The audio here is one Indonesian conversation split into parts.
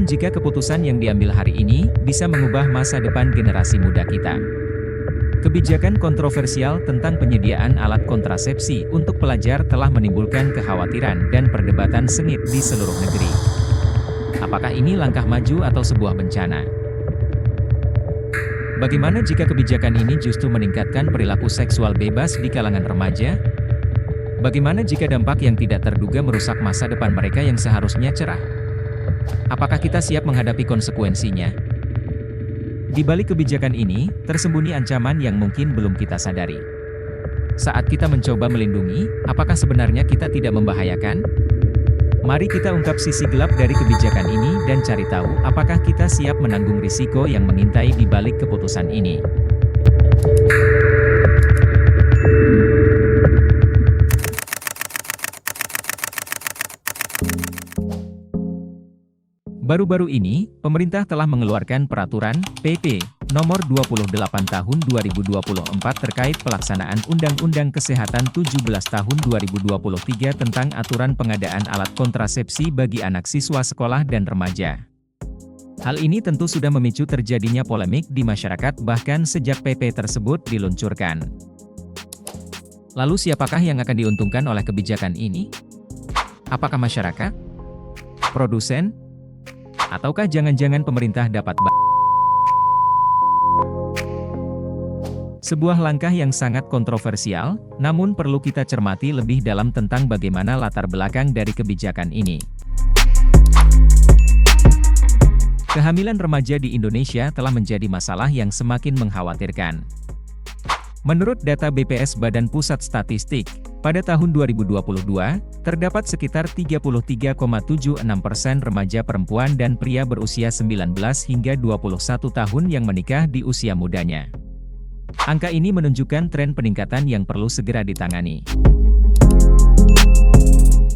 Bahkan jika keputusan yang diambil hari ini bisa mengubah masa depan generasi muda kita. Kebijakan kontroversial tentang penyediaan alat kontrasepsi untuk pelajar telah menimbulkan kekhawatiran dan perdebatan sengit di seluruh negeri. Apakah ini langkah maju atau sebuah bencana? Bagaimana jika kebijakan ini justru meningkatkan perilaku seksual bebas di kalangan remaja? Bagaimana jika dampak yang tidak terduga merusak masa depan mereka yang seharusnya cerah? Apakah kita siap menghadapi konsekuensinya? Di balik kebijakan ini, tersembunyi ancaman yang mungkin belum kita sadari. Saat kita mencoba melindungi, apakah sebenarnya kita tidak membahayakan? Mari kita ungkap sisi gelap dari kebijakan ini dan cari tahu apakah kita siap menanggung risiko yang mengintai di balik keputusan ini. Baru-baru ini, pemerintah telah mengeluarkan peraturan PP Nomor 28 Tahun 2024 terkait pelaksanaan Undang-Undang Kesehatan 17 Tahun 2023 tentang aturan pengadaan alat kontrasepsi bagi anak siswa sekolah dan remaja. Hal ini tentu sudah memicu terjadinya polemik di masyarakat bahkan sejak PP tersebut diluncurkan. Lalu siapakah yang akan diuntungkan oleh kebijakan ini? Apakah masyarakat? Produsen? Ataukah jangan-jangan pemerintah dapat Sebuah langkah yang sangat kontroversial, namun perlu kita cermati lebih dalam tentang bagaimana latar belakang dari kebijakan ini. Kehamilan remaja di Indonesia telah menjadi masalah yang semakin mengkhawatirkan. Menurut data BPS Badan Pusat Statistik, pada tahun 2022, terdapat sekitar 33,76% remaja perempuan dan pria berusia 19 hingga 21 tahun yang menikah di usia mudanya. Angka ini menunjukkan tren peningkatan yang perlu segera ditangani.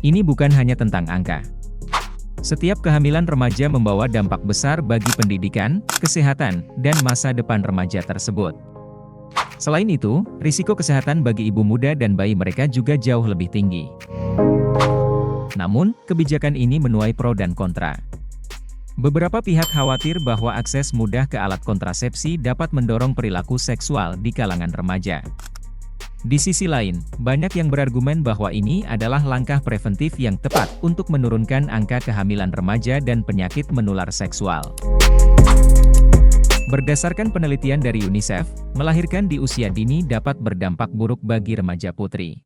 Ini bukan hanya tentang angka. Setiap kehamilan remaja membawa dampak besar bagi pendidikan, kesehatan, dan masa depan remaja tersebut. Selain itu, risiko kesehatan bagi ibu muda dan bayi mereka juga jauh lebih tinggi. Namun, kebijakan ini menuai pro dan kontra. Beberapa pihak khawatir bahwa akses mudah ke alat kontrasepsi dapat mendorong perilaku seksual di kalangan remaja. Di sisi lain, banyak yang berargumen bahwa ini adalah langkah preventif yang tepat untuk menurunkan angka kehamilan remaja dan penyakit menular seksual. Berdasarkan penelitian dari UNICEF, melahirkan di usia dini dapat berdampak buruk bagi remaja putri.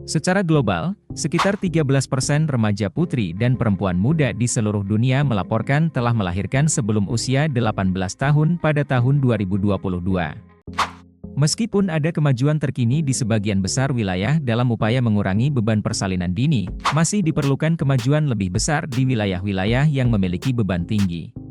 Secara global, sekitar 13% remaja putri dan perempuan muda di seluruh dunia melaporkan telah melahirkan sebelum usia 18 tahun pada tahun 2022. Meskipun ada kemajuan terkini di sebagian besar wilayah dalam upaya mengurangi beban persalinan dini, masih diperlukan kemajuan lebih besar di wilayah-wilayah yang memiliki beban tinggi.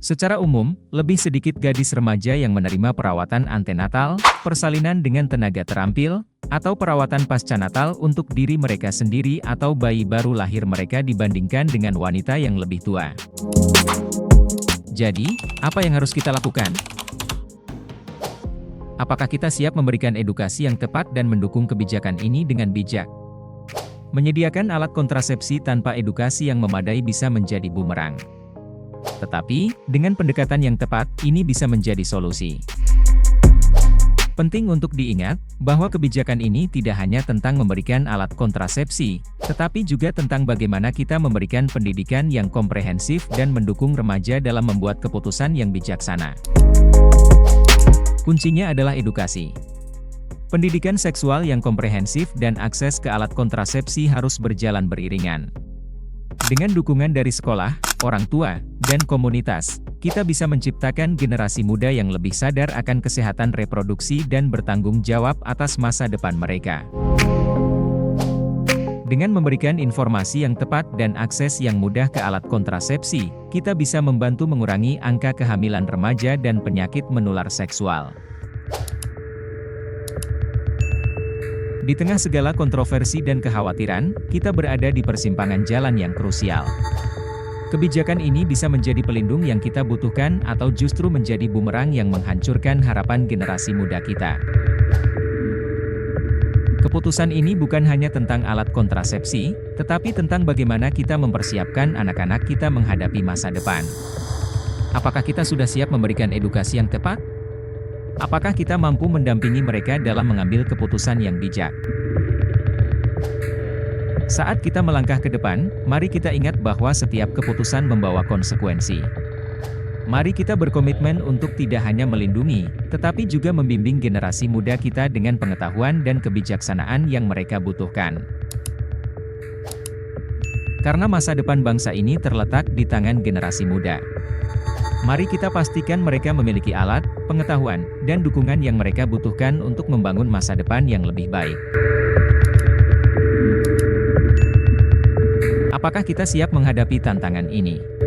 Secara umum, lebih sedikit gadis remaja yang menerima perawatan antenatal, persalinan dengan tenaga terampil, atau perawatan pasca natal untuk diri mereka sendiri atau bayi baru lahir mereka dibandingkan dengan wanita yang lebih tua. Jadi, apa yang harus kita lakukan? Apakah kita siap memberikan edukasi yang tepat dan mendukung kebijakan ini dengan bijak? Menyediakan alat kontrasepsi tanpa edukasi yang memadai bisa menjadi bumerang. Tetapi, dengan pendekatan yang tepat, ini bisa menjadi solusi. Penting untuk diingat, bahwa kebijakan ini tidak hanya tentang memberikan alat kontrasepsi, tetapi juga tentang bagaimana kita memberikan pendidikan yang komprehensif dan mendukung remaja dalam membuat keputusan yang bijaksana. Kuncinya adalah edukasi. Pendidikan seksual yang komprehensif dan akses ke alat kontrasepsi harus berjalan beriringan. Dengan dukungan dari sekolah, orang tua, dan komunitas, kita bisa menciptakan generasi muda yang lebih sadar akan kesehatan reproduksi dan bertanggung jawab atas masa depan mereka. Dengan memberikan informasi yang tepat dan akses yang mudah ke alat kontrasepsi, kita bisa membantu mengurangi angka kehamilan remaja dan penyakit menular seksual. Di tengah segala kontroversi dan kekhawatiran, kita berada di persimpangan jalan yang krusial. Kebijakan ini bisa menjadi pelindung yang kita butuhkan atau justru menjadi bumerang yang menghancurkan harapan generasi muda kita. Keputusan ini bukan hanya tentang alat kontrasepsi, tetapi tentang bagaimana kita mempersiapkan anak-anak kita menghadapi masa depan. Apakah kita sudah siap memberikan edukasi yang tepat? Apakah kita mampu mendampingi mereka dalam mengambil keputusan yang bijak? Saat kita melangkah ke depan, mari kita ingat bahwa setiap keputusan membawa konsekuensi. Mari kita berkomitmen untuk tidak hanya melindungi, tetapi juga membimbing generasi muda kita dengan pengetahuan dan kebijaksanaan yang mereka butuhkan. Karena masa depan bangsa ini terletak di tangan generasi muda. Mari kita pastikan mereka memiliki alat, pengetahuan, dan dukungan yang mereka butuhkan untuk membangun masa depan yang lebih baik. Apakah kita siap menghadapi tantangan ini?